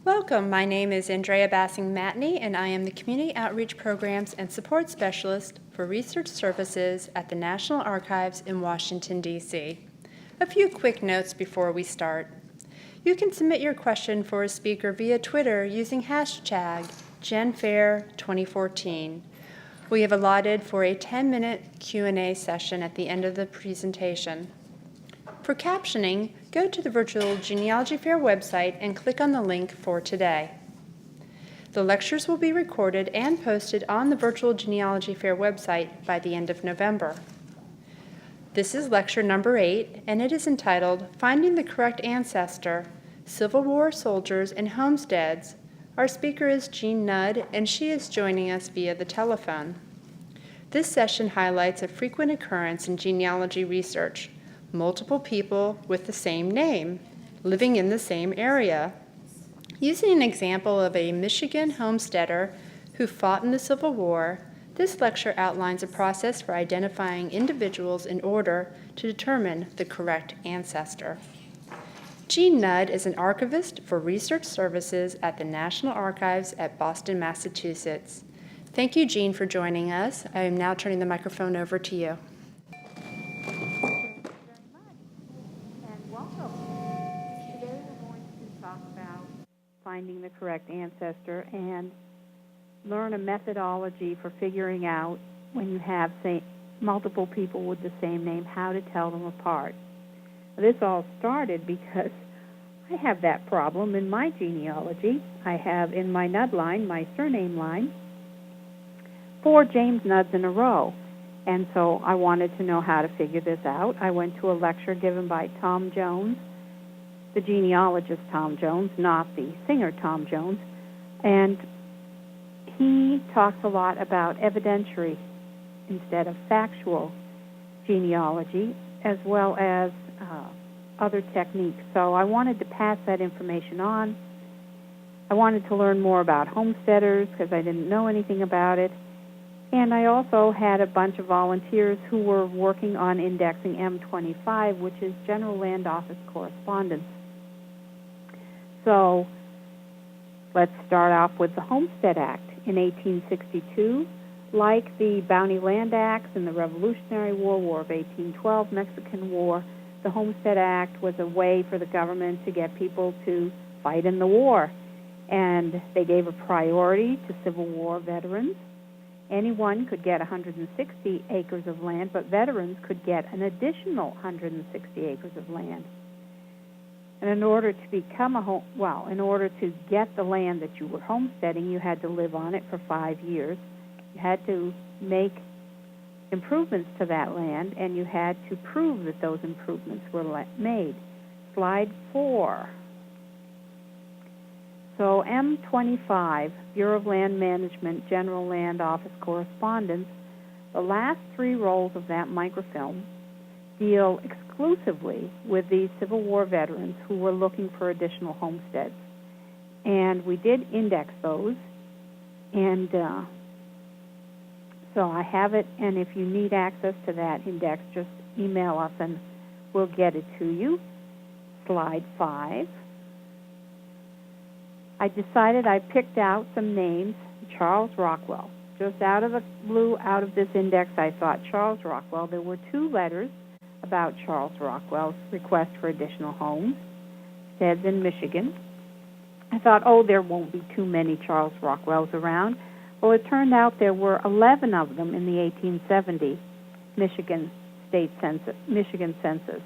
Welcome. My name is Andrea Bassing-Matney, and I am the Community Outreach Programs and Support Specialist for Research Services at the National Archives in Washington, D.C. A few quick notes before we start. You can submit your question for a speaker via Twitter using hashtag GenFair2014. We have allotted for a 10-minute Q&A session at the end of the presentation. For captioning, go to the Virtual Genealogy Fair website and click on the link for today. The lectures will be recorded and posted on the Virtual Genealogy Fair website by the end of November. This is lecture number 8, and it is entitled Finding the Correct Ancestor, Civil War Soldiers and Homesteads. Our speaker is Jean Nudd, and she is joining us via the telephone. This session highlights a frequent occurrence in genealogy research: multiple people with the same name, living in the same area. Using an example of a Michigan homesteader who fought in the Civil War, this lecture outlines a process for identifying individuals in order to determine the correct ancestor. Jean Nudd is an archivist for research services at the National Archives at Boston, Massachusetts. Thank you, Jean, for joining us. I am now turning the microphone over to you. Finding the correct ancestor and learn a methodology for figuring out when you have, say, multiple people with the same name, how to tell them apart. This all started because I have that problem in my genealogy. I have in my Nudd line, my surname line, 4 James Nudds in a row. And so I wanted to know how to figure this out. I went to a lecture given by Tom Jones, the genealogist Tom Jones, not the singer Tom Jones, and he talks a lot about evidentiary instead of factual genealogy, as well as other techniques. So I wanted to pass that information on. I wanted to learn more about homesteaders because I didn't know anything about it. And I also had a bunch of volunteers who were working on indexing M25, which is General Land Office Correspondence. So let's start off with the Homestead Act in 1862. Like the Bounty Land Acts and the Revolutionary War, War of 1812, Mexican War, the Homestead Act was a way for the government to get people to fight in the war. And they gave a priority to Civil War veterans. Anyone could get 160 acres of land, but veterans could get an additional 160 acres of land. And in order to become in order to get the land that you were homesteading, you had to live on it for 5 years. You had to make improvements to that land, and you had to prove that those improvements were made. Slide 4. So M25, Bureau of Land Management, General Land Office Correspondence, the last 3 rolls of that microfilm deal exclusively with these Civil War veterans who were looking for additional homesteads. And we did index those. And so I have it, and if you need access to that index, just email us and we'll get it to you. Slide 5. I decided I picked out some names. Charles Rockwell. Just out of the blue, out of this index, I thought Charles Rockwell. There were 2 letters about Charles Rockwell's request for additional homes. Says in Michigan. I thought, there won't be too many Charles Rockwells around. Well, it turned out there were 11 of them in the 1870 Michigan Census.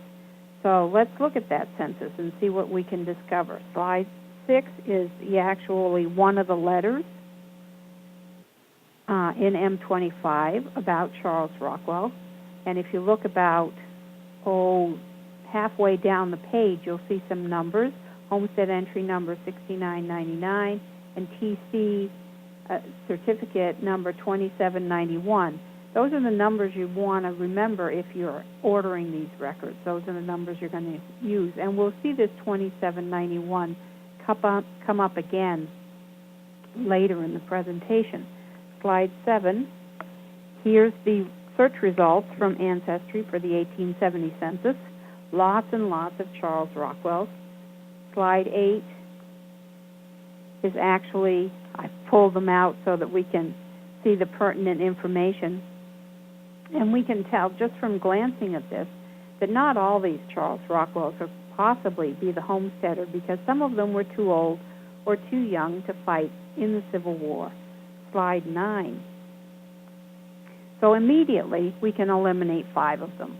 So let's look at that census and see what we can discover. Slide 6 is actually one of the letters in M25 about Charles Rockwell. And if you look about, halfway down the page, you'll see some numbers. Homestead entry number 6999 and TC certificate number 2791. Those are the numbers you want to remember if you're ordering these records. Those are the numbers you're going to use. And we'll see this 2791 come up again later in the presentation. Slide 7. Here's the search results from Ancestry for the 1870 census. Lots and lots of Charles Rockwells. Slide 8 is actually, I've pulled them out so that we can see the pertinent information. And we can tell just from glancing at this that not all these Charles Rockwells could possibly be the homesteader, because some of them were too old or too young to fight in the Civil War. Slide 9. So immediately we can eliminate 5 of them.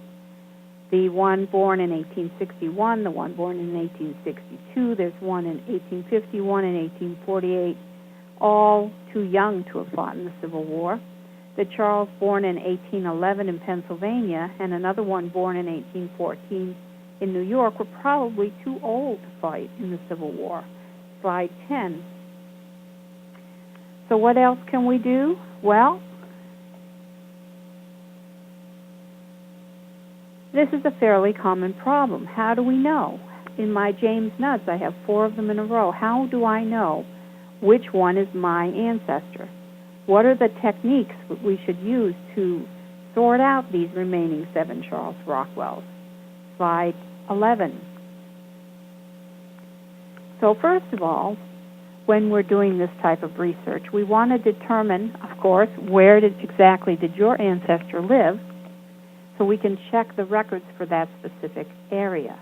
The one born in 1861, the one born in 1862, there's one in 1851 and 1848, all too young to have fought in the Civil War. The Charles born in 1811 in Pennsylvania and another one born in 1814 in New York were probably too old to fight in the Civil War. Slide 10. So what else can we do? Well, this is a fairly common problem. How do we know? In my James Nudds, I have 4 of them in a row. How do I know which one is my ancestor? What are the techniques that we should use to sort out these remaining 7 Charles Rockwells? Slide 11. So first of all, when we're doing this type of research, we want to determine, of course, where exactly did your ancestor live, so we can check the records for that specific area.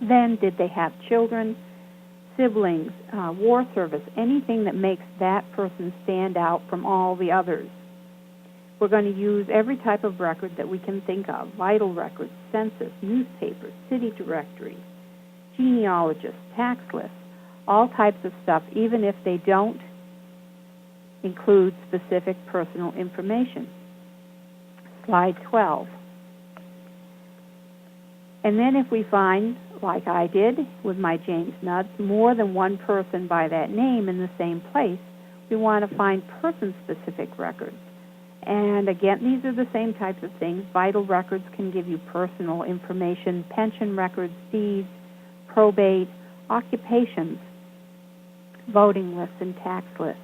Then, did they have children, siblings, war service, anything that makes that person stand out from all the others? We're going to use every type of record that we can think of: vital records, census, newspapers, city directories, genealogists, tax lists, all types of stuff, even if they don't include specific personal information. Slide 12. And then if we find, like I did with my James Nudds, more than one person by that name in the same place, we want to find person-specific records. And again, these are the same types of things. Vital records can give you personal information, pension records, deeds, probate, occupations, voting lists, and tax lists.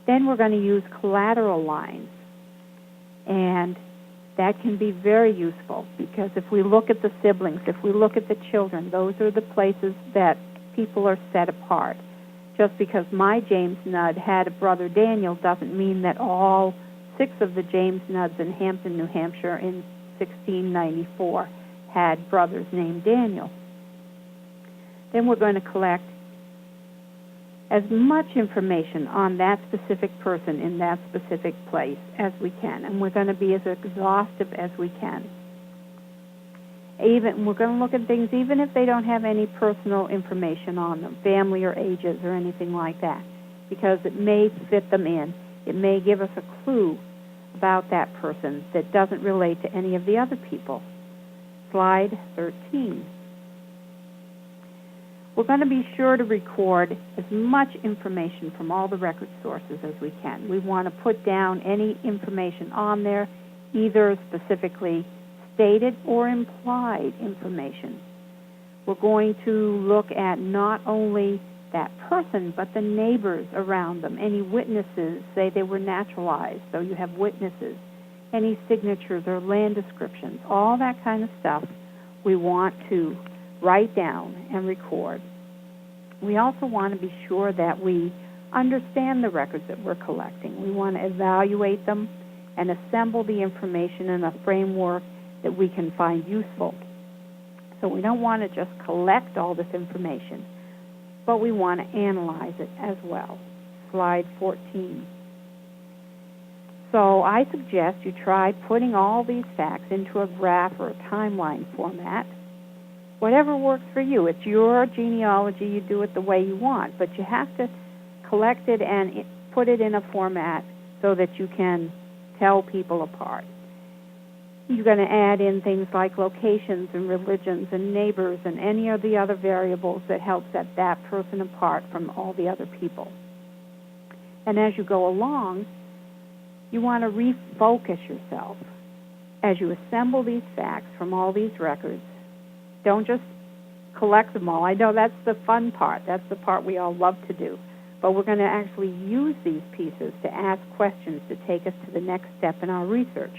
Then we're going to use collateral lines. And that can be very useful, because if we look at the siblings, if we look at the children, those are the places that people are set apart. Just because my James Nudd had a brother Daniel doesn't mean that all 6 of the James Nudds in Hampton, New Hampshire in 1694 had brothers named Daniel. Then we're going to collect as much information on that specific person in that specific place as we can, and we're going to be as exhaustive as we can. We're going to look at things even if they don't have any personal information on them, family or ages or anything like that, because it may fit them in. It may give us a clue about that person that doesn't relate to any of the other people. Slide 13. We're going to be sure to record as much information from all the record sources as we can. We want to put down any information on there, either specifically stated or implied information. We're going to look at not only that person, but the neighbors around them, any witnesses, say they were naturalized, so you have witnesses, any signatures or land descriptions, all that kind of stuff we want to write down and record. We also want to be sure that we understand the records that we're collecting. We want to evaluate them and assemble the information in a framework that we can find useful. So we don't want to just collect all this information, but we want to analyze it as well. Slide 14. So I suggest you try putting all these facts into a graph or a timeline format. Whatever works for you. It's your genealogy. You do it the way you want, but you have to collect it and put it in a format so that you can tell people apart. You're going to add in things like locations and religions and neighbors and any of the other variables that help set that person apart from all the other people. And as you go along, you want to refocus yourself. As you assemble these facts from all these records, don't just collect them all. I know that's the fun part. That's the part we all love to do. But we're going to actually use these pieces to ask questions to take us to the next step in our research.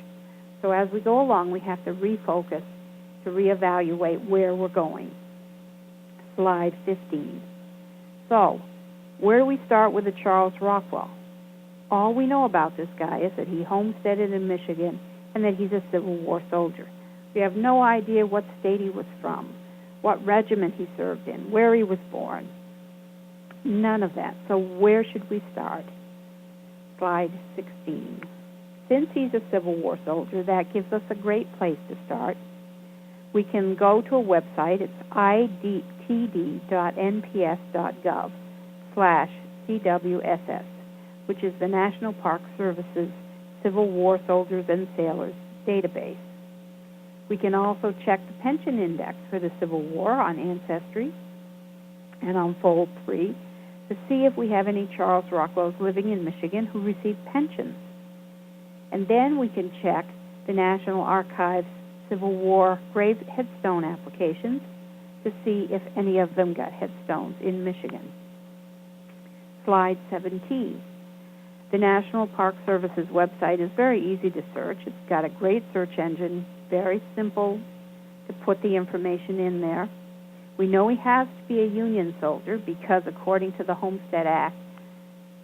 So as we go along, we have to refocus, to reevaluate where we're going. Slide 15. So Where do we start with the Charles Rockwell? All we know about this guy is that he homesteaded in Michigan and that he's a Civil War soldier. We have no idea what state he was from, what regiment he served in, where he was born. None of that. So where should we start? Slide 16. Since he's a Civil War soldier, that gives us a great place to start. We can go to a website. It's idtd.nps.gov/CWSS, which is the National Park Service's Civil War Soldiers and Sailors database. We can also check the pension index for the Civil War on Ancestry and on Fold 3 to see if we have any Charles Rockwells living in Michigan who received pensions. And then we can check the National Archives Civil War grave headstone applications to see if any of them got headstones in Michigan. Slide 17. The National Park Service's website is very easy to search. It's got a great search engine, very simple to put the information in there. We know he has to be a Union soldier because according to the Homestead Act,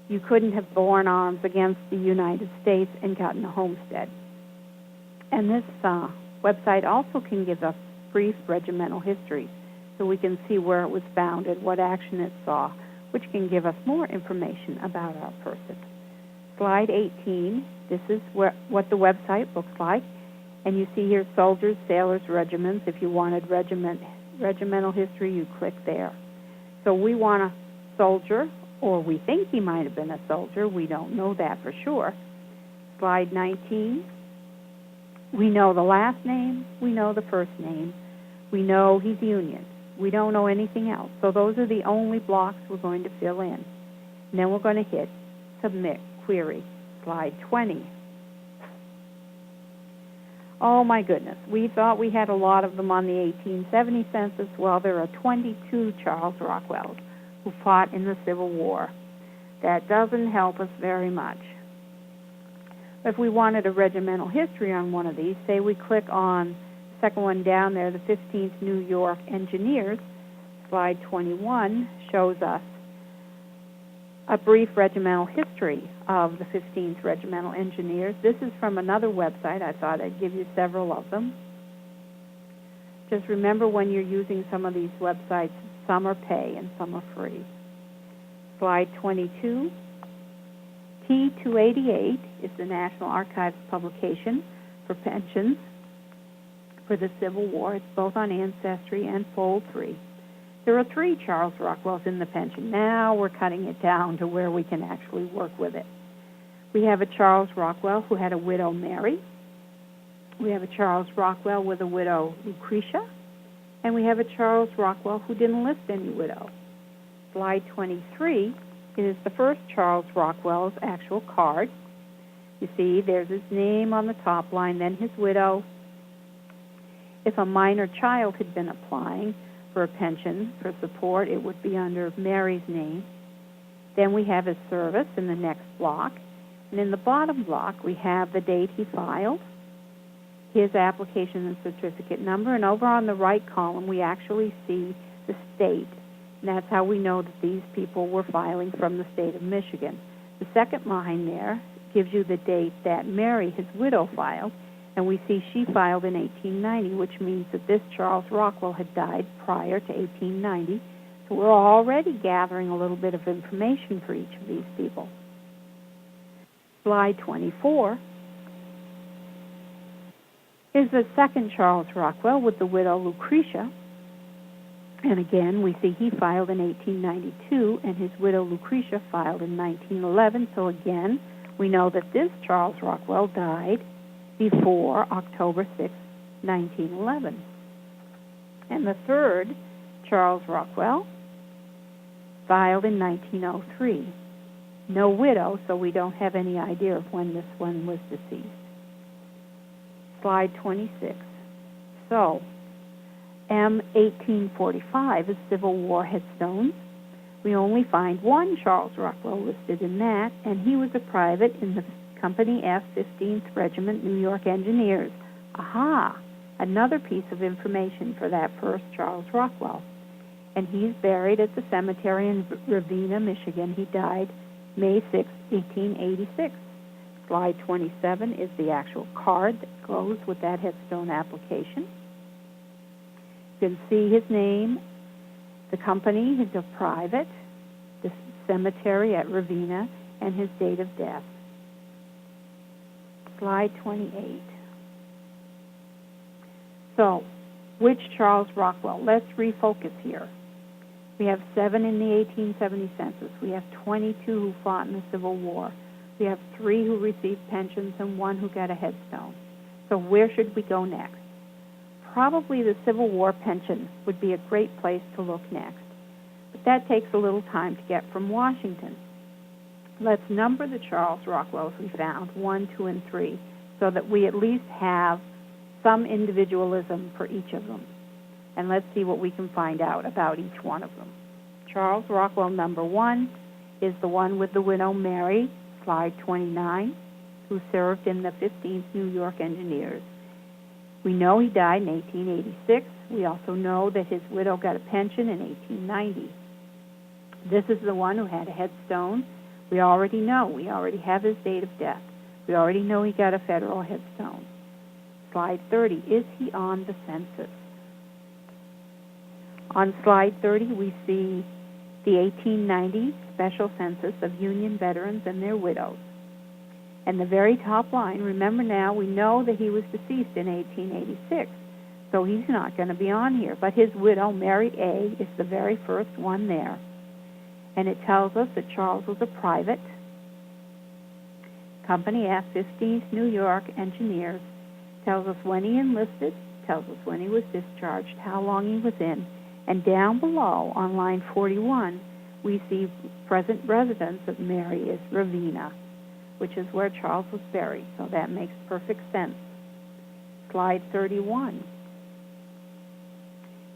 you couldn't have borne arms against the United States and gotten a homestead. And this website also can give us brief regimental history so we can see where it was founded, what action it saw, which can give us more information about our person. Slide 18, this is what the website looks like. And you see here soldiers, sailors, regiments. If you wanted regimental history, you click there. So we want a soldier, or we think he might have been a soldier. We don't know that for sure. Slide 19. We know the last name. We know the first name. We know he's Union. We don't know anything else. So those are the only blocks we're going to fill in. And then we're going to hit Submit Query. Slide 20. Oh, my goodness. We thought we had a lot of them on the 1870 census. Well, there are 22 Charles Rockwells who fought in the Civil War. That doesn't help us very much. If we wanted a regimental history on one of these, say we click on the second one down there, the 15th New York Engineers, slide 21 shows us a brief regimental history of the 15th Regimental Engineers. This is from another website. I thought I'd give you several of them. Just remember when you're using some of these websites, some are pay and some are free. Slide 22. T288 is the National Archives publication for pensions for the Civil War. It's both on Ancestry and Fold 3. There are 3 Charles Rockwells in the pension. Now we're cutting it down to where we can actually work with it. We have a Charles Rockwell who had a widow, Mary. We have a Charles Rockwell with a widow, Lucretia. And we have a Charles Rockwell who didn't list any widow. Slide 23 is the first Charles Rockwell's actual card. You see, there's his name on the top line, then his widow. If a minor child had been applying for a pension, for support, it would be under Mary's name. Then we have his service in the next block. And in the bottom block, we have the date he filed, his application and certificate number, and over on the right column, we actually see the state. And that's how we know that these people were filing from the state of Michigan. The second line there gives you the date that Mary, his widow, filed, and we see she filed in 1890, which means that this Charles Rockwell had died prior to 1890. So we're already gathering a little bit of information for each of these people. Slide 24 is the second Charles Rockwell with the widow Lucretia. And again, we see he filed in 1892, and his widow Lucretia filed in 1911. So again, we know that this Charles Rockwell died before October 6, 1911. And the third Charles Rockwell filed in 1903. No widow, so we don't have any idea of when this one was deceased. Slide 26. So, M1845 is Civil War headstones. We only find one Charles Rockwell listed in that, and he was a private in the Company F, 15th Regiment, New York Engineers. Aha! Another piece of information for that first Charles Rockwell. and he's buried at the cemetery in Ravenna, Michigan. He died May 6, 1886. Slide 27 is the actual card that goes with that headstone application. You can see his name, the company, his private, the cemetery at Ravenna, and his date of death. Slide 28. So, which Charles Rockwell? Let's refocus here. We have 7 in the 1870 census. We have 22 who fought in the Civil War. We have 3 who received pensions and 1 who got a headstone. So where should we go next? Probably the Civil War pension would be a great place to look next. But that takes a little time to get from Washington. Let's number the Charles Rockwells we found, 1, 2, and 3, so that we at least have some individualism for each of them. And let's see what we can find out about each one of them. Charles Rockwell number 1 is the one with the widow Mary, slide 29, who served in the 15th New York Engineers. We know he died in 1886. We also know that his widow got a pension in 1890. This is the one who had a headstone. We already know. We already have his date of death. We already know he got a federal headstone. Slide 30, is he on the census? On slide 30, we see the 1890 special census of Union veterans and their widows. And the very top line, remember now, we know that he was deceased in 1886, so he's not going to be on here. But his widow, Mary A., is the very first one there. And it tells us that Charles was a private. Company F, 15th New York Engineers, tells us when he enlisted, tells us when he was discharged, how long he was in. And down below, on line 41, we see present residence of Mary is Ravenna, which is where Charles was buried, so that makes perfect sense. Slide 31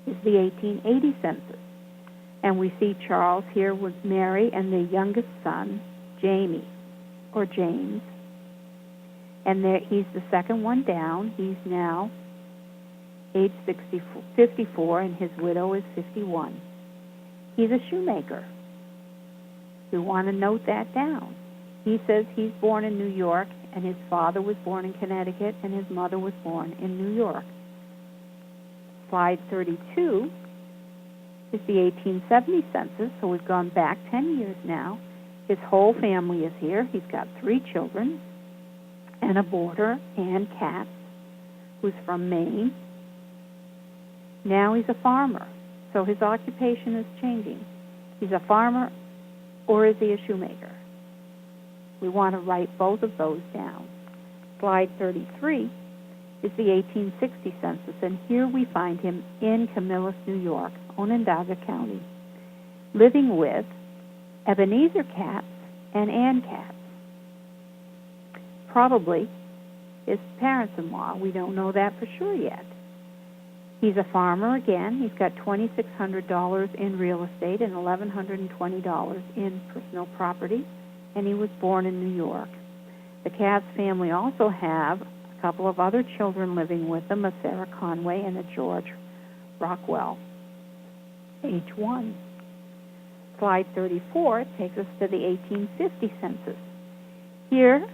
is the 1880 census, and we see Charles here with Mary and their youngest son, Jamie, or James, and there, he's the second one down. He's now age 54, and his widow is 51. He's a shoemaker. We want to note that down. He says he's born in New York, and his father was born in Connecticut, and his mother was born in New York. Slide 32 is the 1870 census, so we've gone back 10 years now. His whole family is here. He's got 3 children and a boarder, Ann Katz, who's from Maine. Now he's a farmer, so his occupation is changing. He's a farmer, or is he a shoemaker? We want to write both of those down. Slide 33 is the 1860 census, and here we find him in Camillus, New York, Onondaga County, living with Ebenezer Katz and Ann Katz. Probably his parents-in-law. We don't know that for sure yet. He's a farmer again. He's got $2,600 in real estate and $1,120 in personal property, and he was born in New York. The Katz family also have a couple of other children living with them, a Sarah Conway and a George Rockwell, age 1. Slide 34 takes us to the 1850 census. Here,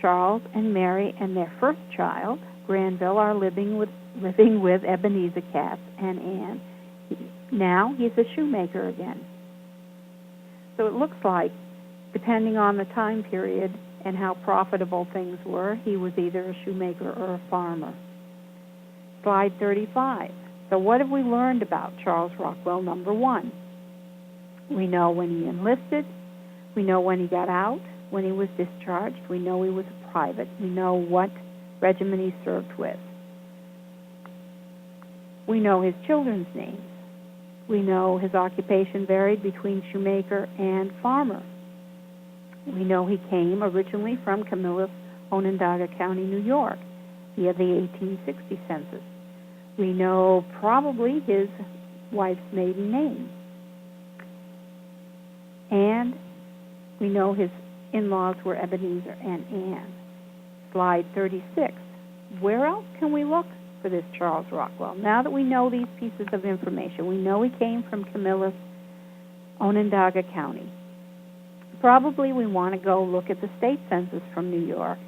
Charles and Mary and their first child, Granville, are living with Ebenezer Katz and Ann. Now he's a shoemaker again. So it looks like, depending on the time period and how profitable things were, he was either a shoemaker or a farmer. Slide 35. So what have we learned about Charles Rockwell number 1? We know when he enlisted. We know when he got out, when he was discharged. We know he was a private. We know what regiment he served with. We know his children's names. We know his occupation varied between shoemaker and farmer. We know he came originally from Camillus, Onondaga County, New York, via the 1860 census. We know probably his wife's maiden name. And we know his in-laws were Ebenezer and Ann. Slide 36. Where else can we look for this Charles Rockwell. Now that we know these pieces of information, we know he came from Camillus, Onondaga County. Probably we want to go look at the state census from New York.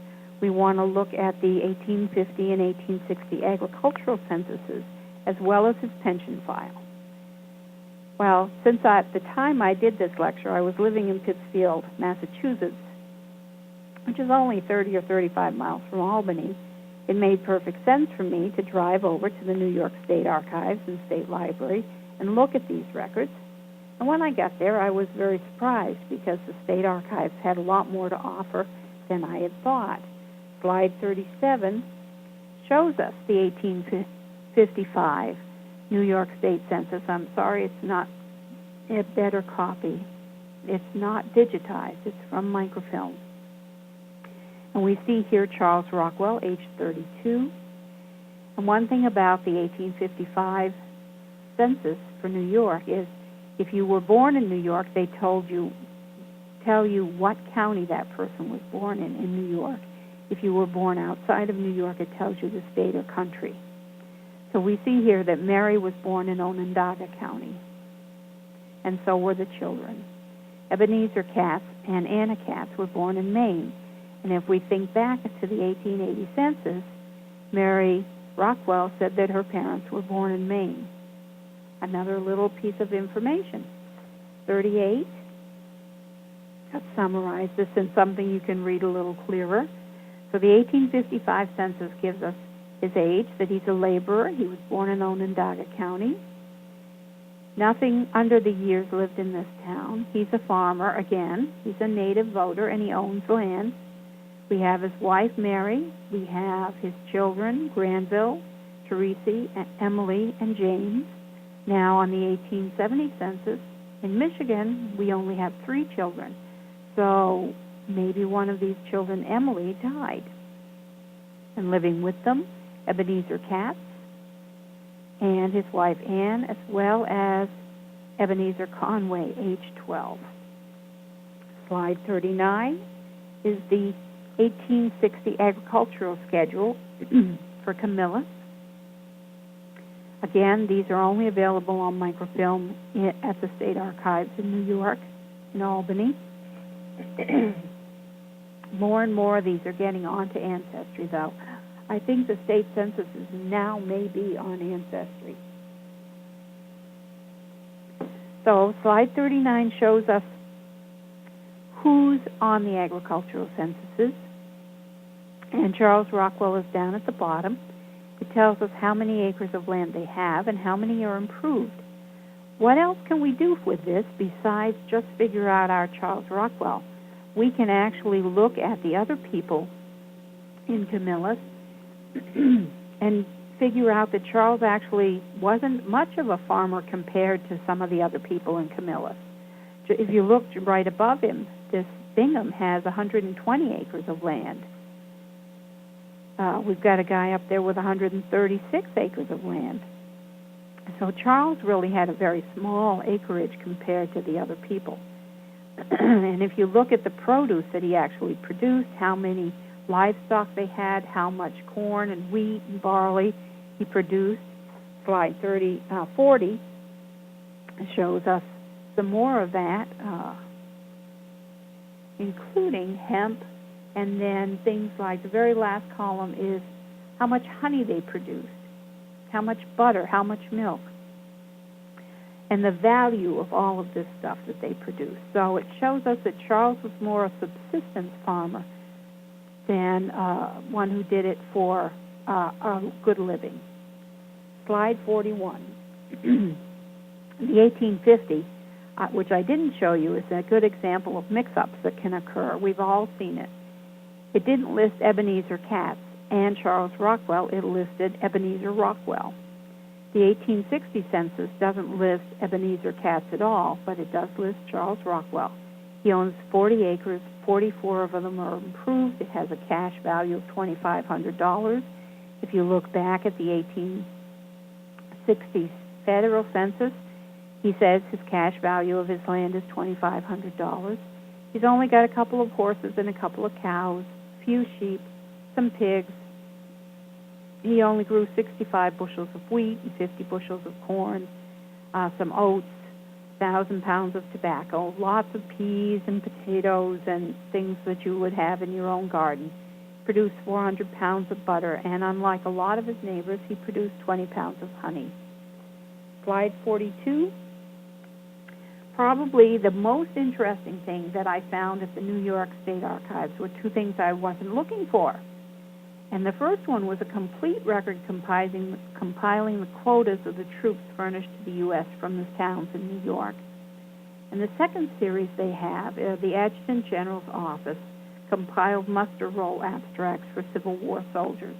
We want to look at the 1850 and 1860 agricultural censuses, as well as his pension file. Well, since at the time I did this lecture, I was living in Pittsfield, Massachusetts, which is only 30 or 35 miles from Albany, it made perfect sense for me to drive over to the New York State Archives and State Library and look at these records. And when I got there, I was very surprised because the State Archives had a lot more to offer than I had thought. Slide 37 shows us the 1855 New York State Census. I'm sorry, it's not a better copy. It's not digitized. It's from microfilm. And we see here Charles Rockwell, age 32. And one thing about the 1855 census for New York is if you were born in New York, they tell you what county that person was born in New York. If you were born outside of New York, it tells you the state or country. So we see here that Mary was born in Onondaga County, and so were the children. Ebenezer Katz and Anna Katz were born in Maine. And if we think back to the 1880 census, Mary Rockwell said that her parents were born in Maine. Another little piece of information. 38. I've summarized this in something you can read a little clearer. So the 1855 census gives us his age, that he's a laborer. He was born in Onondaga County. Nothing under the years lived in this town. He's a farmer, again. He's a native voter, and he owns land. We have his wife, Mary. We have his children, Granville, Teresi, Emily, and James. Now, on the 1870 census, in Michigan, we only have 3 children. So maybe one of these children, Emily, died. And living with them, Ebenezer Katz and his wife, Ann, as well as Ebenezer Conway, age 12. Slide 39 is the 1860 agricultural schedule for Camillus. Again, these are only available on microfilm at the State Archives in New York, in Albany. More and more of these are getting onto Ancestry, though. I think the state censuses now may be on Ancestry. So slide 39 shows us who's on the agricultural censuses. And Charles Rockwell is down at the bottom. It tells us how many acres of land they have and how many are improved. What else can we do with this besides just figure out our Charles Rockwell? We can actually look at the other people in Camillus and figure out that Charles actually wasn't much of a farmer compared to some of the other people in Camillus. If you look right above him, this Bingham has 120 acres of land. We've got a guy up there with 136 acres of land. So Charles really had a very small acreage compared to the other people. And if you look at the produce that he actually produced, how many livestock they had, how much corn and wheat and barley he produced, slide 40 shows us some more of that, including hemp. And then things like the very last column is how much honey they produced, how much butter, how much milk, and the value of all of this stuff that they produced. So it shows us that Charles was more a subsistence farmer than one who did it for a good living. Slide 41. The 1850, which I didn't show you, is a good example of mix-ups that can occur. We've all seen it. It didn't list Ebenezer Katz and Charles Rockwell. It listed Ebenezer Rockwell. The 1860 census doesn't list Ebenezer Katz at all, but it does list Charles Rockwell. He owns 40 acres. 44 of them are improved. It has a cash value of $2,500. If you look back at the 1860 federal census, he says his cash value of his land is $2,500. He's only got a couple of horses and a couple of cows, a few sheep, some pigs, he only grew 65 bushels of wheat and 50 bushels of corn, some oats, 1,000 pounds of tobacco, lots of peas and potatoes and things that you would have in your own garden. Produced 400 pounds of butter, and unlike a lot of his neighbors, he produced 20 pounds of honey. Slide 42. Probably the most interesting thing that I found at the New York State Archives were two things I wasn't looking for. And the first one was a complete record compiling the quotas of the troops furnished to the U.S. from the towns in New York. And the second series they have, the Adjutant General's office compiled muster roll abstracts for Civil War soldiers.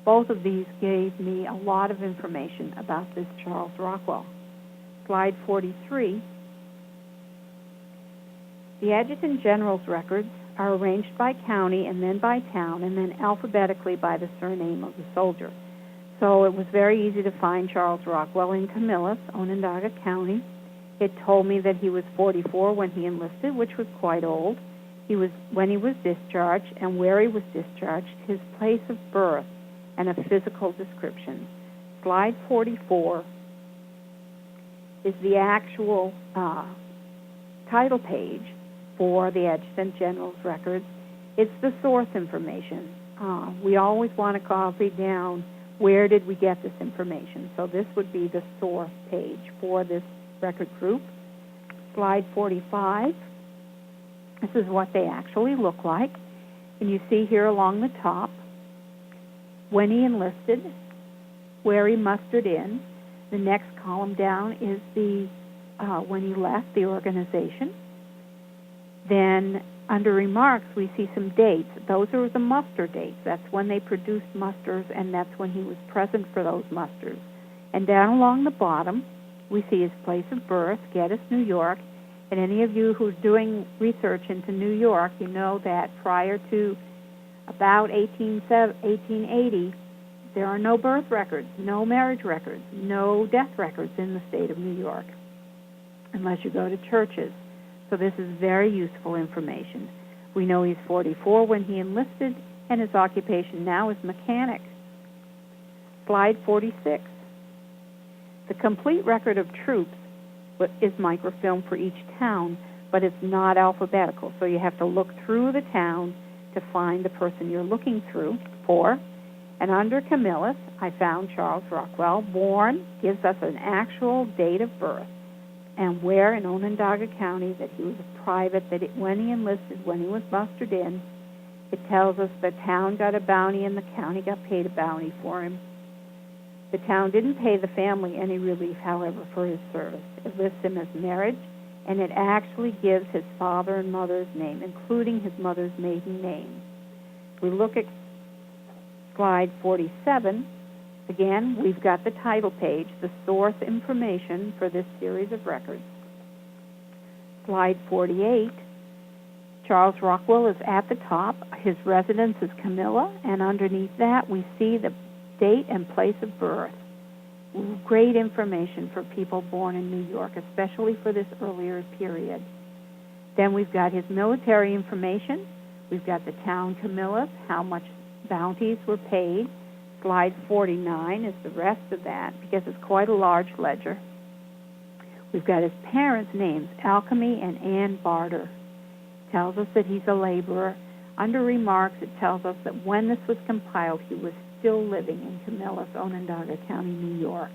Both of these gave me a lot of information about this Charles Rockwell. Slide 43. The Adjutant General's records are arranged by county and then by town and then alphabetically by the surname of the soldier. So it was very easy to find Charles Rockwell in Camillus, Onondaga County. It told me that he was 44 when he enlisted, which was quite old. When he was discharged and where he was discharged, his place of birth, and a physical description. Slide 44 is the actual title page for the Adjutant General's records. It's the source information. We always want to copy down where did we get this information. So this would be the source page for this record group. Slide 45. This is what they actually look like. And you see here along the top when he enlisted, where he mustered in. The next column down is the when he left the organization. Then under remarks, we see some dates. Those are the muster dates. That's when they produced musters, and that's when he was present for those musters. And down along the bottom, we see his place of birth, Geddes, New York. And any of you who's doing research into New York, you know that prior to about 1880, there are no birth records, no marriage records, no death records in the state of New York, unless you go to churches. So this is very useful information. We know he's 44 when he enlisted, and his occupation now is mechanic. Slide 46. The complete record of troops is microfilmed for each town, but it's not alphabetical. So you have to look through the town to find the person you're looking through for. And under Camillus, I found Charles Rockwell. Born gives us an actual date of birth and where in Onondaga County that he was a private, when he enlisted, when he was mustered in. It tells us the town got a bounty and the county got paid a bounty for him. The town didn't pay the family any relief, however, for his service. It lists him as married, and it actually gives his father and mother's name, including his mother's maiden name. If we look at slide 47, again, we've got the title page, the source information for this series of records. Slide 48, Charles Rockwell is at the top. His residence is Camilla, and underneath that we see the date and place of birth. Great information for people born in New York, especially for this earlier period. Then we've got his military information. We've got the town Camillus, how much bounties were paid. Slide 49 is the rest of that, because it's quite a large ledger. We've got his parents' names, Alchemy and Ann Barter. Tells us that he's a laborer. Under remarks, it tells us that when this was compiled, he was still living in Camillus, Onondaga County, New York.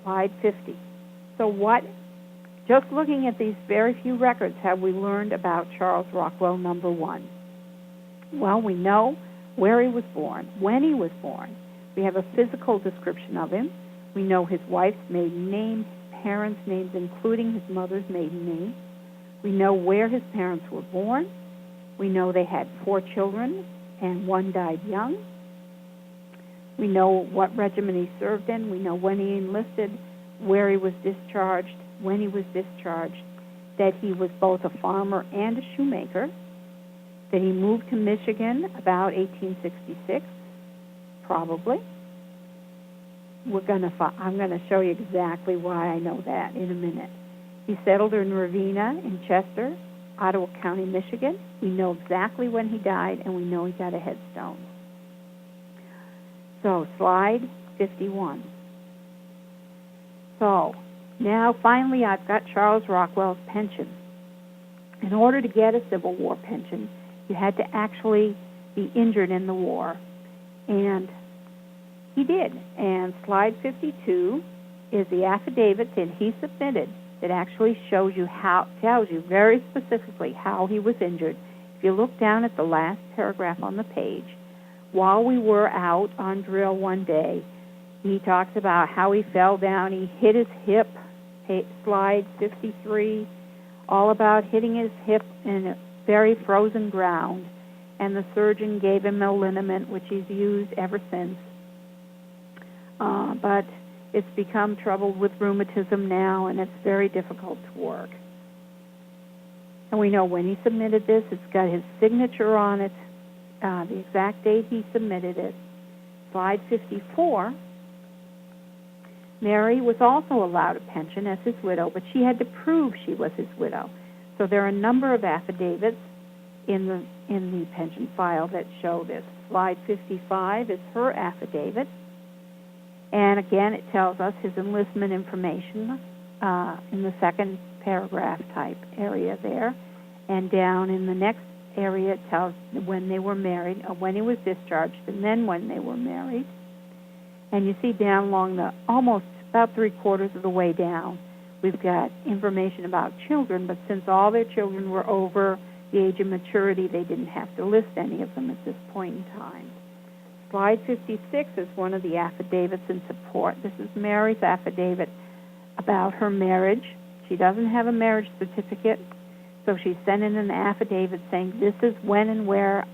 Slide 50. So just looking at these very few records, have we learned about Charles Rockwell, number one? Well, we know where he was born, when he was born. We have a physical description of him. We know his wife's maiden name, parents' names, including his mother's maiden name. We know where his parents were born. We know they had 4 children, and one died young. We know what regiment he served in. We know when he enlisted, where he was discharged, when he was discharged, that he was both a farmer and a shoemaker, that he moved to Michigan about 1866, probably. I'm going to show you exactly why I know that in a minute. He settled in Ravenna in Chester, Ottawa County, Michigan. We know exactly when he died, and we know he got a headstone. So slide 51. So now finally I've got Charles Rockwell's pension. In order to get a Civil War pension, you had to actually be injured in the war. And he did. And slide 52 is the affidavit that he submitted that actually shows you tells you very specifically how he was injured. If you look down at the last paragraph on the page, while we were out on drill one day, he talks about how he fell down, he hit his hip, slide 53, all about hitting his hip in a very frozen ground, and the surgeon gave him a liniment, which he's used ever since. But it's become troubled with rheumatism now, and it's very difficult to work. And we know when he submitted this, it's got his signature on it, the exact date he submitted it. Slide 54, Mary was also allowed a pension as his widow, but she had to prove she was his widow. So there are a number of affidavits in the pension file that show this. Slide 55 is her affidavit. And again, it tells us his enlistment information in the second paragraph type area there. And down in the next area, it tells when they were married, or when he was discharged, and then when they were married. And you see down along the almost about 3/4 of the way down, we've got information about children, but since all their children were over the age of maturity, they didn't have to list any of them at this point in time. Slide 56 is one of the affidavits in support. This is Mary's affidavit about her marriage. She doesn't have a marriage certificate, so she sent in an affidavit saying, this is when and where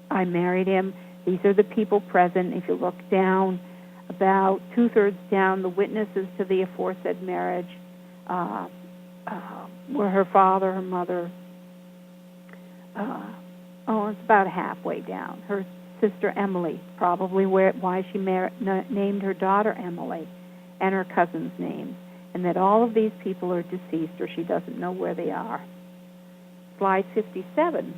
I married him. These are the people present. If you look down, about 2/3 down, the witnesses to the aforesaid marriage were her father, her mother. It's about halfway down. Her sister Emily, probably why she named her daughter Emily, and her cousin's names, and that all of these people are deceased or she doesn't know where they are. Slide 57,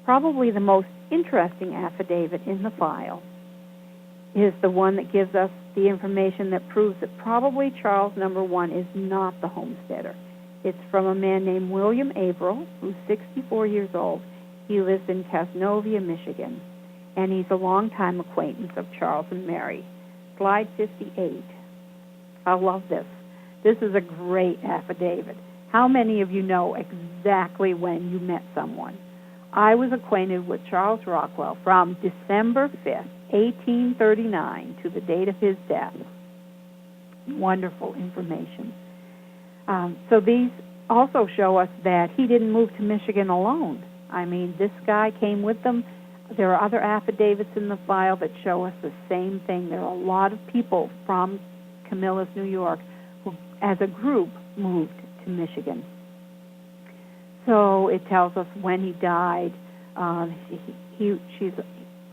probably the most interesting affidavit in the file, is the one that gives us the information that proves that probably Charles number 1 is not the homesteader. It's from a man named William Averill, who's 64 years old. He lives in Casnovia, Michigan, and he's a longtime acquaintance of Charles and Mary. Slide 58. I love this. This is a great affidavit. How many of you know exactly when you met someone? I was acquainted with Charles Rockwell from December 5th, 1839 to the date of his death. Wonderful information. So these also show us that he didn't move to Michigan alone. I mean, this guy came with them. There are other affidavits in the file that show us the same thing. There are a lot of people from Camillus, New York, who, as a group, moved to Michigan. So it tells us when he died. She's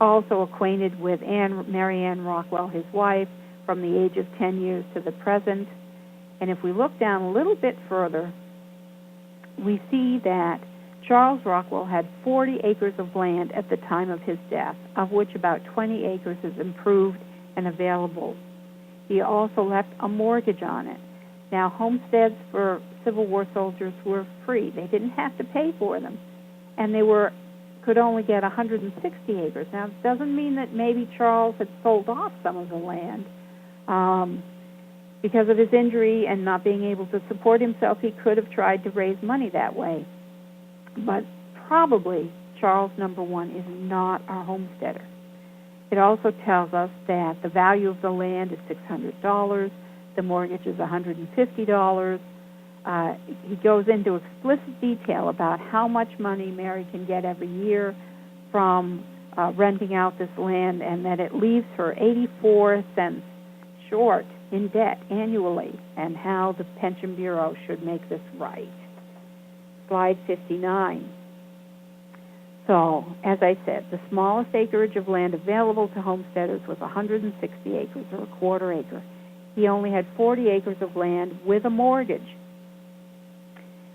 also acquainted with Mary Ann Rockwell, his wife, from the age of 10 years to the present. And if we look down a little bit further, we see that Charles Rockwell had 40 acres of land at the time of his death, of which about 20 acres is improved and available. He also left a mortgage on it. Now, homesteads for Civil War soldiers were free. They didn't have to pay for them, and they could only get 160 acres. Now, it doesn't mean that maybe Charles had sold off some of the land. Because of his injury and not being able to support himself, he could have tried to raise money that way. But probably Charles number 1 is not our homesteader. It also tells us that the value of the land is $600. The mortgage is $150. He goes into explicit detail about how much money Mary can get every year from renting out this land, and that it leaves her 84 cents short in debt annually, and how the Pension Bureau should make this right. Slide 59. So, as I said, the smallest acreage of land available to homesteaders was 160 acres, or a quarter acre. He only had 40 acres of land with a mortgage.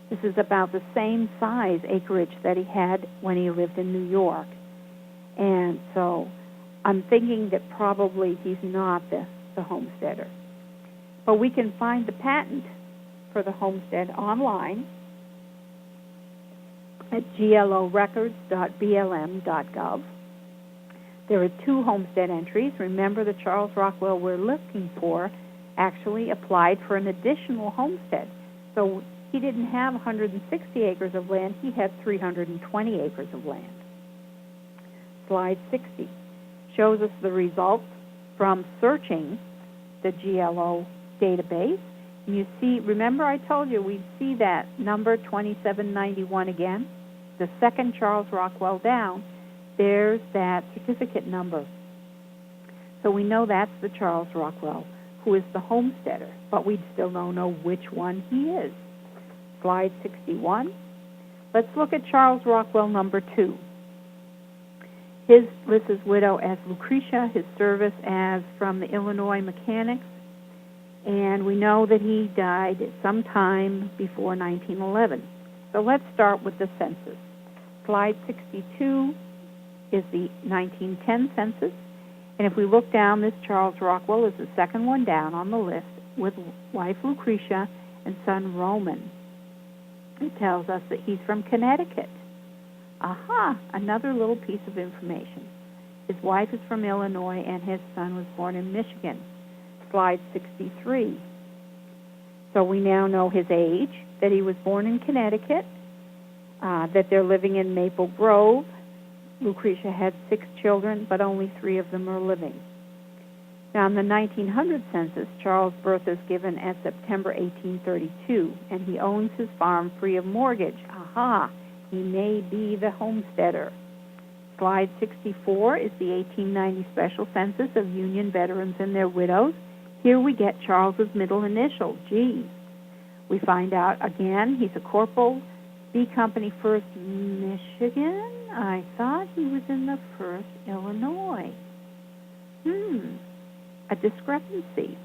This is about the same size acreage that he had when he lived in New York. And so I'm thinking that probably he's not the homesteader. But we can find the patent for the homestead online at glorecords.blm.gov. There are 2 homestead entries. Remember, the Charles Rockwell we're looking for actually applied for an additional homestead. So he didn't have 160 acres of land, he had 320 acres of land. Slide 60 shows us the results from searching the GLO database. And you see, remember I told you we'd see that number 2791 again? The second Charles Rockwell down, there's that certificate number. So we know that's the Charles Rockwell who is the homesteader, but we still don't know which one he is. Slide 61. Let's look at Charles Rockwell number 2. His lists his widow as Lucretia, his service as from the Illinois Mechanics, and we know that he died sometime before 1911. So let's start with the census. Slide 62 is the 1910 census, and if we look down, this Charles Rockwell is the second one down on the list with wife Lucretia and son Roman. It tells us that he's from Connecticut. Aha, another little piece of information. His wife is from Illinois and his son was born in Michigan. Slide 63. So we now know his age, that he was born in Connecticut, that they're living in Maple Grove. Lucretia had 6 children, but only 3 of them are living. Now, in the 1900 census, Charles' birth is given as September 1832, and he owns his farm free of mortgage. Aha! He may be the homesteader. Slide 64 is the 1890 special census of Union veterans and their widows. Here we get Charles's middle initial, G. We find out, again, he's a corporal, B Company, 1st Michigan. I thought he was in the 1st Illinois. A discrepancy.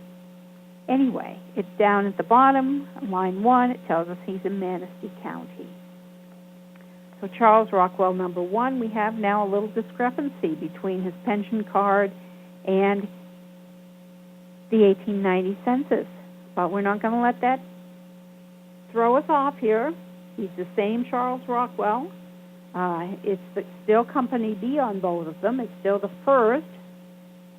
Anyway, it's down at the bottom, line 1. It tells us he's in Manistee County. So Charles Rockwell number 1, we have now a little discrepancy between his pension card and the 1890 census. But we're not going to let that throw us off here. He's the same Charles Rockwell. It's still Company B on both of them. It's still the 1st,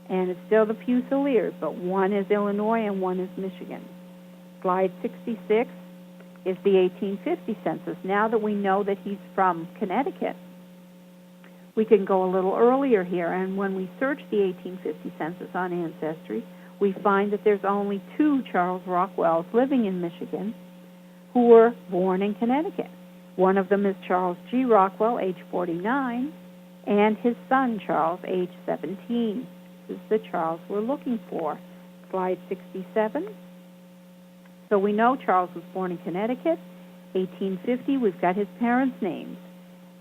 and it's still the Fusiliers, but one is Illinois and one is Michigan. Slide 66 is the 1850 census. Now that we know that he's from Connecticut, we can go a little earlier here, and when we search the 1850 census on Ancestry, we find that there's only 2 Charles Rockwells living in Michigan who were born in Connecticut. One of them is Charles G. Rockwell, age 49, and his son, Charles, age 17. This is the Charles we're looking for. Slide 67. So we know Charles was born in Connecticut. 1850, we've got his parents' names.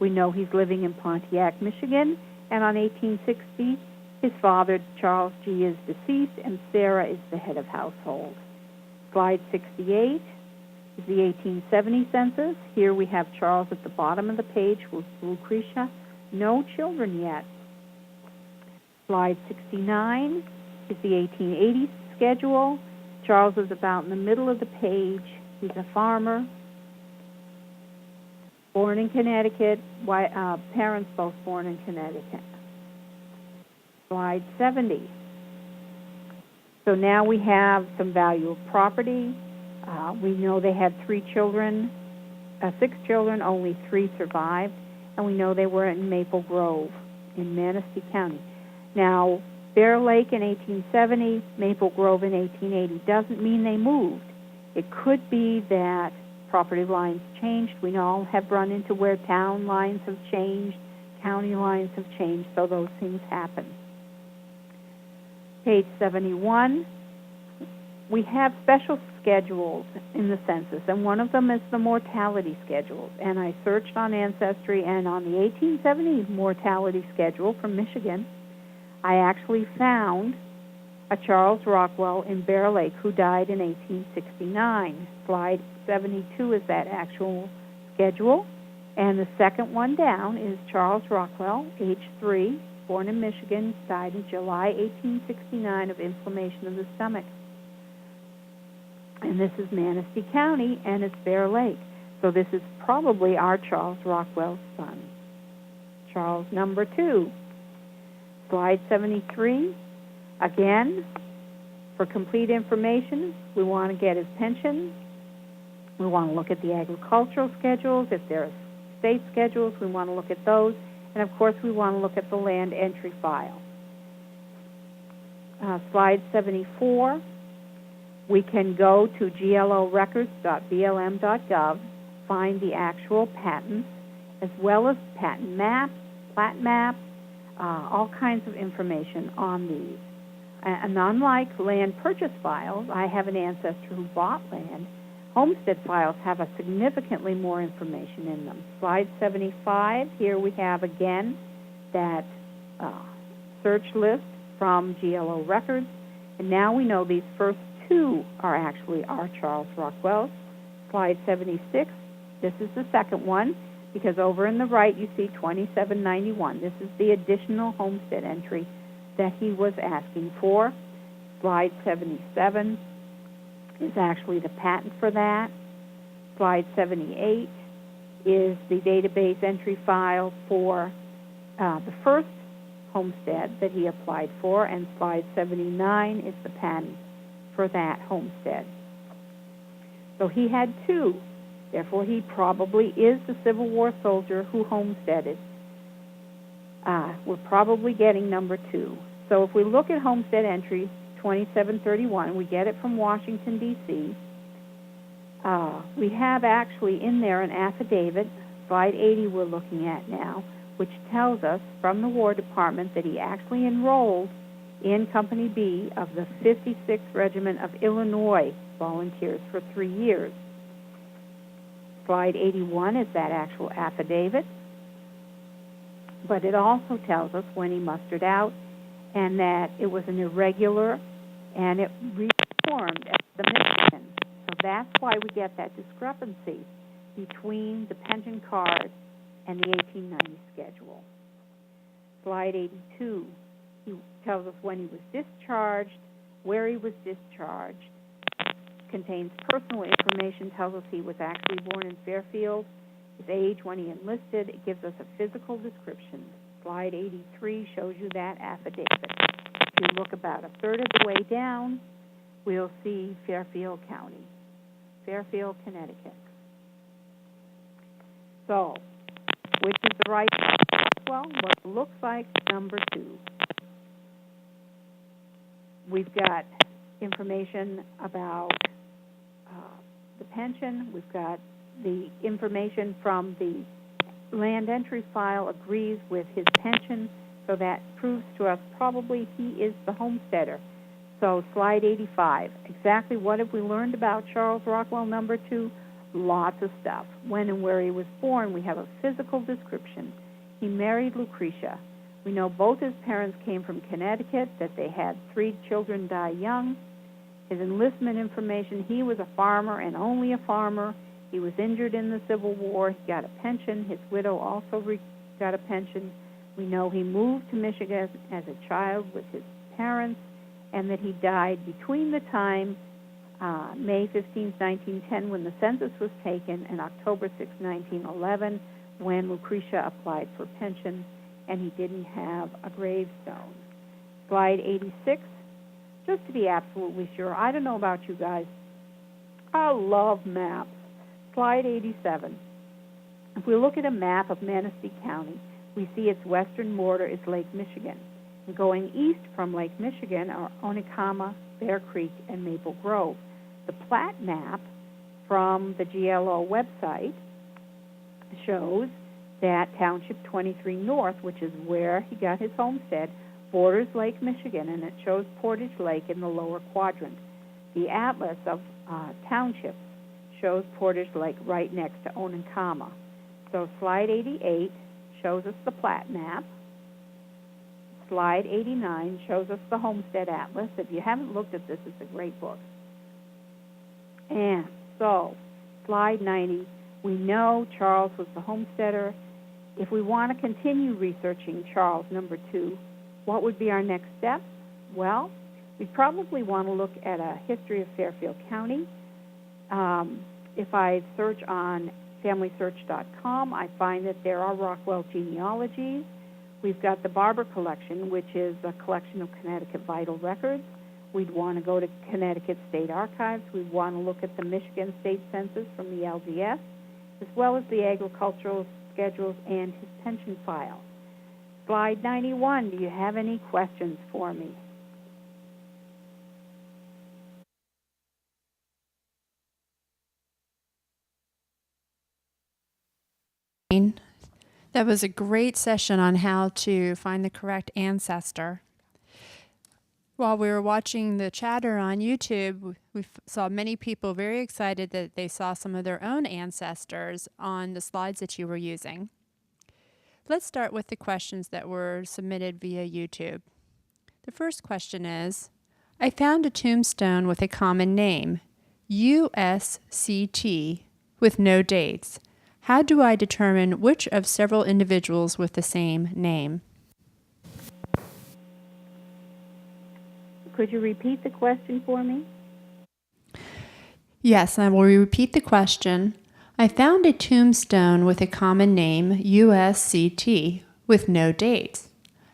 We know he's living in Pontiac, Michigan, and on 1860, his father, Charles G., is deceased, and Sarah is the head of household. Slide 68 is the 1870 census. Here we have Charles at the bottom of the page with Lucretia. No children yet. Slide 69 is the 1880 schedule. Charles is about in the middle of the page. He's a farmer, born in Connecticut, parents both born in Connecticut. Slide 70. So now we have some value of property. We know they had 6 children, only 3 survived, and we know they were in Maple Grove in Manistee County. Now, Bear Lake in 1870, Maple Grove in 1880 doesn't mean they moved. It could be that property lines changed. We all have run into where town lines have changed, county lines have changed, so those things happen. Page 71, we have special schedules in the census, and one of them is the mortality schedules. And I searched on Ancestry, and on the 1870 mortality schedule from Michigan, I actually found a Charles Rockwell in Bear Lake who died in 1869. Slide 72 is that actual schedule. And the second one down is Charles Rockwell, age 3, born in Michigan, died in July 1869 of inflammation of the stomach. And this is Manistee County, and it's Bear Lake. So this is probably our Charles Rockwell's son. Charles number 2. Slide 73. Again, for complete information, we want to get his pension. We want to look at the agricultural schedules. If there are state schedules, we want to look at those. And, of course, we want to look at the land entry file. Slide 74. We can go to glorecords.blm.gov, find the actual patents, as well as patent map, plat map, all kinds of information on these. And unlike land purchase files, I have an ancestor who bought land. Homestead files have a significantly more information in them. Slide 75, here we have again that search list from GLO records. And now we know these first 2 are actually our Charles Rockwells. Slide 76, this is the second one, because over in the right you see 2791. This is the additional homestead entry that he was asking for. Slide 77 is actually the patent for that. Slide 78 is the database entry file for the first homestead that he applied for, and slide 79 is the patent for that homestead. So he had 2. Therefore, he probably is the Civil War soldier who homesteaded. We're probably getting number 2. So if we look at homestead entry 2731, we get it from Washington, D.C. We have actually in there an affidavit, slide 80 we're looking at now, which tells us from the War Department that he actually enrolled in Company B of the 56th Regiment of Illinois Volunteers for 3 years. Slide 81 is that actual affidavit, but it also tells us when he mustered out and that it was an irregular and it reformed as the Michigan. So that's why we get that discrepancy between the pension card and the 1890 schedule. Slide 82, he tells us when he was discharged, where he was discharged, contains personal information, tells us he was actually born in Fairfield, his age when he enlisted. It gives us a physical description. Slide 83 shows you that affidavit. If you look about a third of the way down, we'll see Fairfield County, Fairfield, Connecticut. So, which is the right one? Well, what looks like number 2. We've got information about the pension. We've got the information from the land entry file agrees with his pension, so that proves to us probably he is the homesteader. So slide 85, exactly what have we learned about Charles Rockwell number 2? Lots of stuff. When and where he was born, we have a physical description. He married Lucretia. We know both his parents came from Connecticut, that they had 3 children die young. His enlistment information, he was a farmer and only a farmer. He was injured in the Civil War. He got a pension. His widow also got a pension. We know he moved to Michigan as a child with his parents, and that he died between the time May 15, 1910, when the census was taken, and October 6, 1911, when Lucretia applied for pension, and he didn't have a gravestone. Slide 86, just to be absolutely sure, I don't know about you guys, I love maps. Slide 87. If we look at a map of Manistee County, we see its western border is Lake Michigan. And going east from Lake Michigan are Onekama, Bear Creek, and Maple Grove. The plat map from the GLO website shows that Township 23 North, which is where he got his homestead, borders Lake Michigan, and it shows Portage Lake in the lower quadrant. The atlas of townships shows Portage Lake right next to Onekama. So slide 88 shows us the plat map. Slide 89 shows us the homestead atlas. If you haven't looked at this, it's a great book. And so, slide 90, we know Charles was the homesteader. If we want to continue researching Charles number 2, what would be our next step? Well, we probably want to look at a history of Fairfield County. If I search on FamilySearch.com, I find that there are Rockwell genealogies. We've got the Barber Collection, which is a collection of Connecticut vital records. We'd want to go to Connecticut State Archives. We'd want to look at the Michigan State Census from the LDS, as well as the agricultural schedules and his pension file. Slide 91, do you have any questions for me? That was a great session on how to find the correct ancestor. While we were watching the chatter on YouTube, we saw many people very excited that they saw some of their own ancestors on the slides that you were using. Let's start with the questions that were submitted via YouTube. The first question is, I found a tombstone with a common name, USCT, with no dates. How do I determine which of several individuals with the same name? Could you repeat the question for me? Yes, I will repeat the question. I found a tombstone with a common name, USCT, with no dates.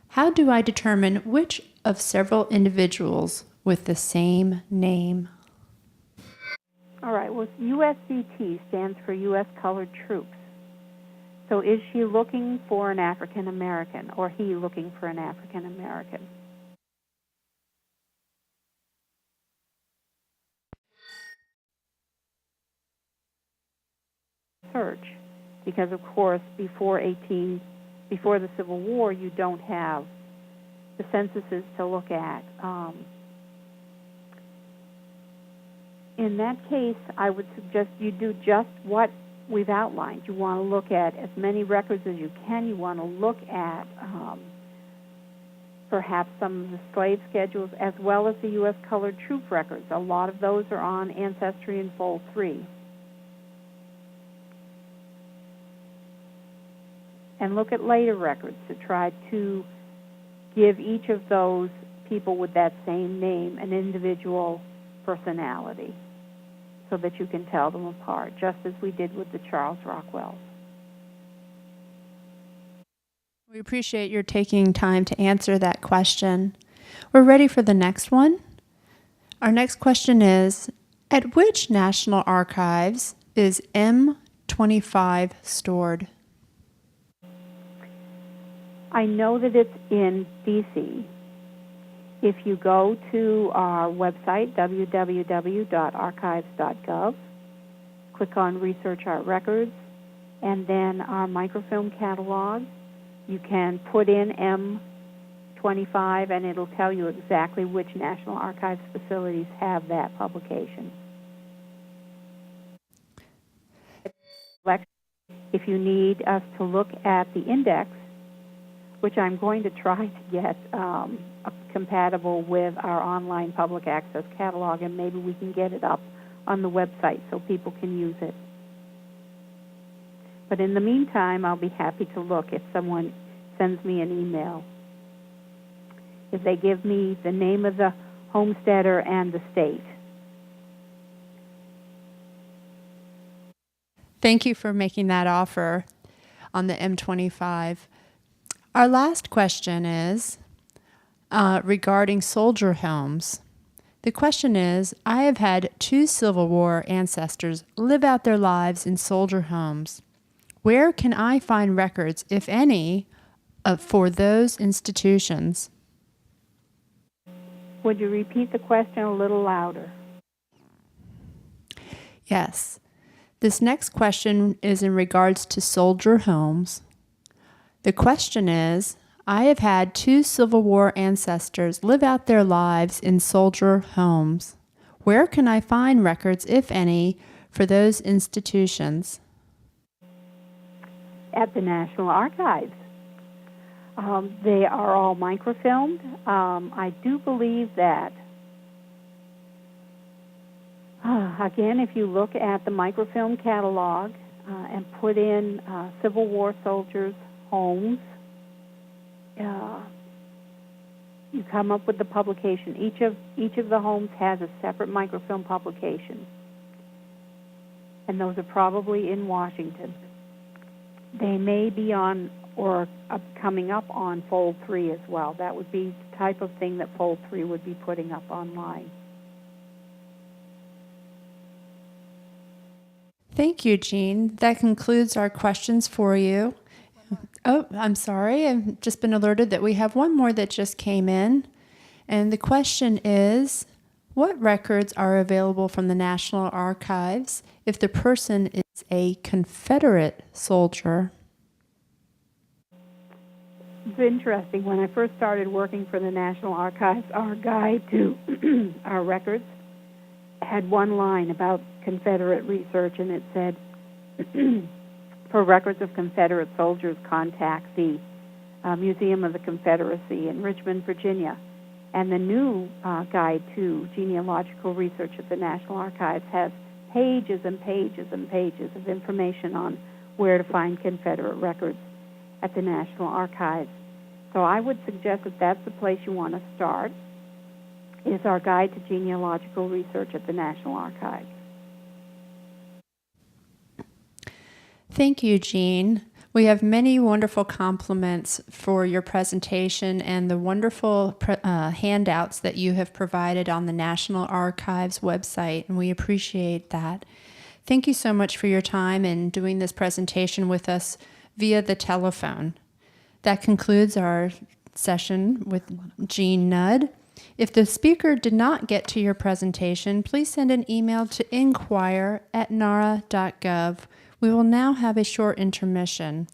How do I determine which of several individuals with the same name? All right, well, USCT stands for U.S. Colored Troops. So is she looking for an African American, or he looking for an African American? Search, because of course before the Civil War, you don't have the censuses to look at. In that case, I would suggest you do just what we've outlined. You want to look at as many records as you can. You want to look at perhaps some of the slave schedules as well as the U.S. Colored Troop records. A lot of those are on Ancestry in Fold 3. And look at later records to try to give each of those people with that same name an individual personality so that you can tell them apart, just as we did with the Charles Rockwells. We appreciate your taking time to answer that question. We're ready for the next one. Our next question is, at which national archives is M25 stored? I know that it's in D.C. If you go to our website, www.archives.gov, click on Research Art Records, and then our microfilm catalog, you can put in M25 and it'll tell you exactly which National Archives facilities have that publication. If you need us to look at the index, which I'm going to try to get compatible with our online public access catalog, and maybe we can get it up on the website so people can use it. But in the meantime, I'll be happy to look if someone sends me an email. If they give me the name of the homesteader and the state. Thank you for making that offer on the M25. Our last question is regarding soldier homes. The question is, I have had 2 Civil War ancestors live out their lives in soldier homes. Where can I find records, if any, for those institutions? Would you repeat the question a little louder? Yes. This next question is in regards to soldier homes. The question is, I have had 2 Civil War ancestors live out their lives in soldier homes. Where can I find records, if any, for those institutions? At the National Archives. They are all microfilmed. I do believe that, again, if you look at the microfilm catalog and put in Civil War soldiers homes. You come up with the publication. Each of the homes has a separate microfilm publication, and those are probably in Washington. They may be on or coming up on Fold 3 as well. That would be the type of thing that Fold 3 would be putting up online. Thank you, Jean. That concludes our questions for you. Oh, I'm sorry. I've just been alerted that we have one more that just came in. And the question is, what records are available from the National Archives if the person is a Confederate soldier? It's interesting. When I first started working for the National Archives, our guide to our records had one line about Confederate research, and it said, for records of Confederate soldiers, contact the Museum of the Confederacy in Richmond, Virginia. And the new guide to genealogical research at the National Archives has pages and pages and pages of information on where to find Confederate records at the National Archives. So I would suggest that that's the place you want to start, is our guide to genealogical research at the National Archives. Thank you, Jean. We have many wonderful compliments for your presentation and the wonderful handouts that you have provided on the National Archives website, and we appreciate that. Thank you so much for your time and doing this presentation with us via the telephone. That concludes our session with Jean Nudd. If the speaker did not get to your presentation, please send an email to inquire@nara.gov. We will now have a short intermission.